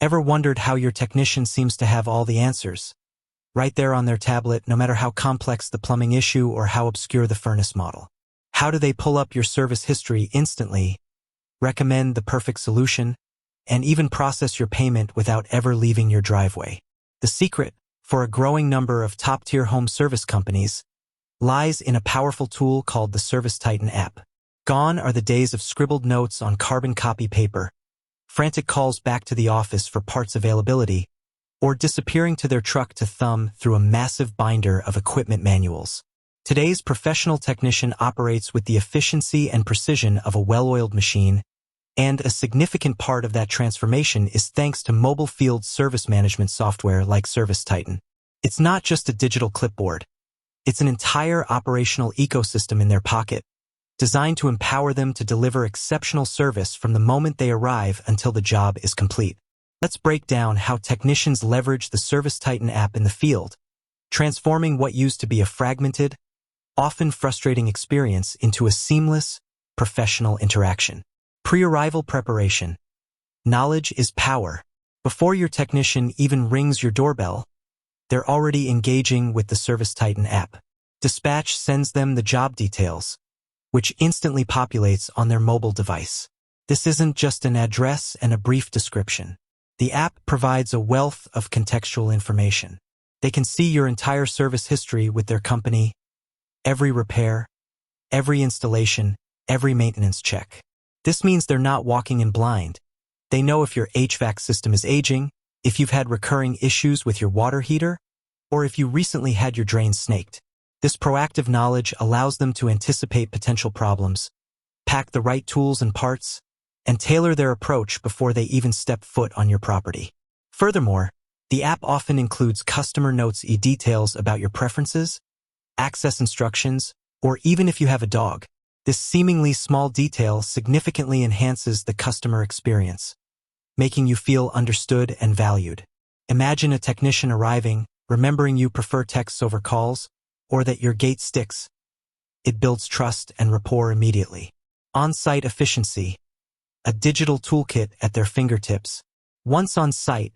Ever wondered how your technician seems to have all the answers? Right there on their tablet, no matter how complex the plumbing issue or how obscure the furnace model. How do they pull up your service history instantly, recommend the perfect solution, and even process your payment without ever leaving your driveway? The secret, for a growing number of top-tier home service companies, lies in a powerful tool called the ServiceTitan app. Gone are the days of scribbled notes on carbon copy paper, frantic calls back to the office for parts availability, or disappearing to their truck to thumb through a massive binder of equipment manuals. Today's professional technician operates with the efficiency and precision of a well-oiled machine, and a significant part of that transformation is thanks to mobile field service management software like ServiceTitan. It's not just a digital clipboard. It's an entire operational ecosystem in their pocket, designed to empower them to deliver exceptional service from the moment they arrive until the job is complete. Let's break down how technicians leverage the ServiceTitan app in the field, transforming what used to be a fragmented, often frustrating experience into a seamless, professional interaction. Pre-arrival preparation. Knowledge is power. Before your technician even rings your doorbell, they're already engaging with the ServiceTitan app. Dispatch sends them the job details, which instantly populates on their mobile device. This isn't just an address and a brief description. The app provides a wealth of contextual information. They can see your entire service history with their company, every repair, every installation, every maintenance check. This means they're not walking in blind. They know if your HVAC system is aging, if you've had recurring issues with your water heater, or if you recently had your drains snaked. This proactive knowledge allows them to anticipate potential problems, pack the right tools and parts, and tailor their approach before they even step foot on your property. Furthermore, the app often includes customer notes details about your preferences, access instructions, or even if you have a dog. This seemingly small detail significantly enhances the customer experience, making you feel understood and valued. Imagine a technician arriving, remembering you prefer texts over calls, or that your gate sticks. It builds trust and rapport immediately. On-site efficiency. A digital toolkit at their fingertips. Once on site,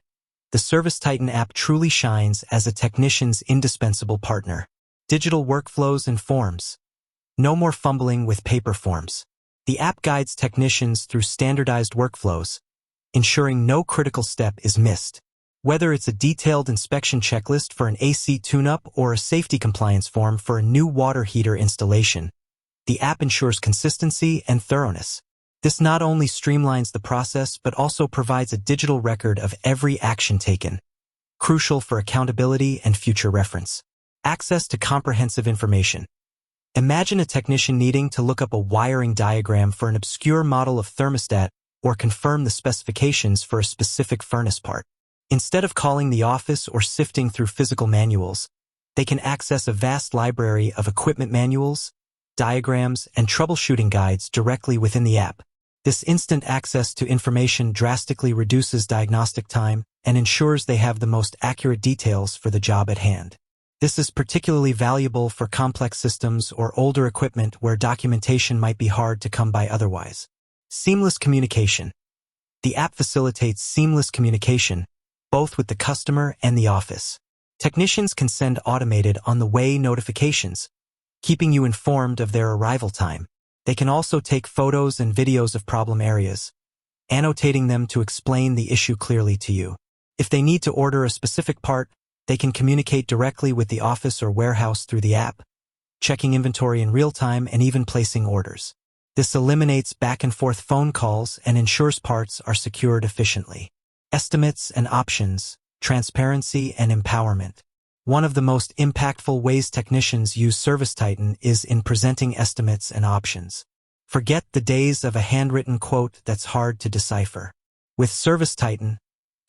the ServiceTitan app truly shines as a technician's indispensable partner. Digital workflows and forms. No more fumbling with paper forms. The app guides technicians through standardized workflows, ensuring no critical step is missed. Whether it's a detailed inspection checklist for an AC tune-up or a safety compliance form for a new water heater installation, the app ensures consistency and thoroughness. This not only streamlines the process but also provides a digital record of every action taken, crucial for accountability and future reference. Access to comprehensive information. Imagine a technician needing to look up a wiring diagram for an obscure model of thermostat or confirm the specifications for a specific furnace part. Instead of calling the office or sifting through physical manuals, they can access a vast library of equipment manuals, diagrams, and troubleshooting guides directly within the app. This instant access to information drastically reduces diagnostic time and ensures they have the most accurate details for the job at hand. This is particularly valuable for complex systems or older equipment where documentation might be hard to come by otherwise. Seamless communication. The app facilitates seamless communication, both with the customer and the office. Technicians can send automated on-the-way notifications, keeping you informed of their arrival time. They can also take photos and videos of problem areas, annotating them to explain the issue clearly to you. If they need to order a specific part, they can communicate directly with the office or warehouse through the app, checking inventory in real time and even placing orders. This eliminates back-and-forth phone calls and ensures parts are secured efficiently. Estimates and options, transparency and empowerment. One of the most impactful ways technicians use ServiceTitan is in presenting estimates and options. Forget the days of a handwritten quote that's hard to decipher. With ServiceTitan,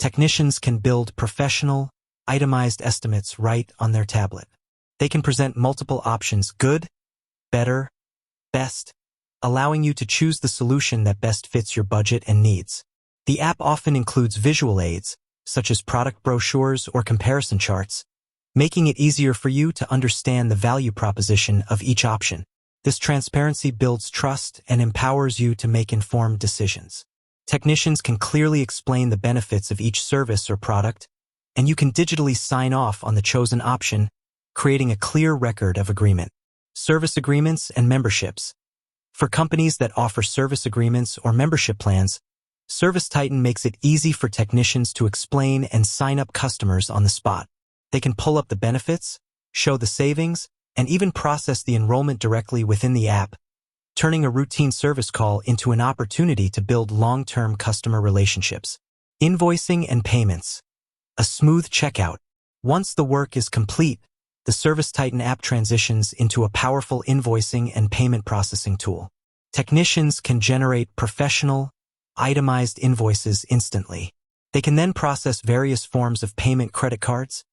technicians can build professional, itemized estimates right on their tablet. They can present multiple options: good, better, best, allowing you to choose the solution that best fits your budget and needs. The app often includes visual aids, such as product brochures or comparison charts, making it easier for you to understand the value proposition of each option. This transparency builds trust and empowers you to make informed decisions. Technicians can clearly explain the benefits of each service or product, and you can digitally sign off on the chosen option, creating a clear record of agreement. Service agreements and memberships. For companies that offer service agreements or membership plans, ServiceTitan makes it easy for technicians to explain and sign up customers on the spot. They can pull up the benefits, show the savings, and even process the enrollment directly within the app, turning a routine service call into an opportunity to build long-term customer relationships. Invoicing and payments. A smooth checkout. Once the work is complete, the ServiceTitan app transitions into a powerful invoicing and payment processing tool. Technicians can generate professional, itemized invoices instantly. They can then process various forms of payment: credit cards,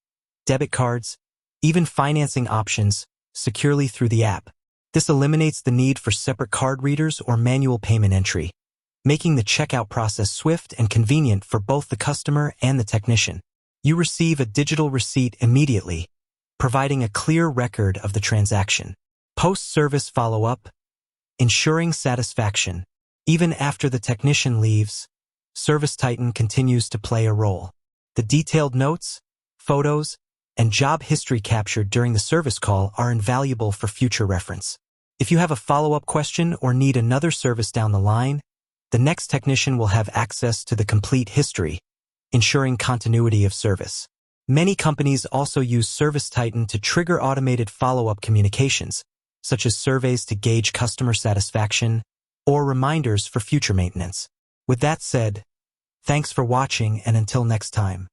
debit cards, even financing options securely through the app. This eliminates the need for separate card readers or manual payment entry, making the checkout process swift and convenient for both the customer and the technician. You receive a digital receipt immediately, providing a clear record of the transaction. Post-service follow-up, ensuring satisfaction. Even after the technician leaves, ServiceTitan continues to play a role. The detailed notes, photos, and job history captured during the service call are invaluable for future reference. If you have a follow-up question or need another service down the line, the next technician will have access to the complete history, ensuring continuity of service. Many companies also use ServiceTitan to trigger automated follow-up communications, such as surveys to gauge customer satisfaction or reminders for future maintenance. With that said, thanks for watching, and until next time.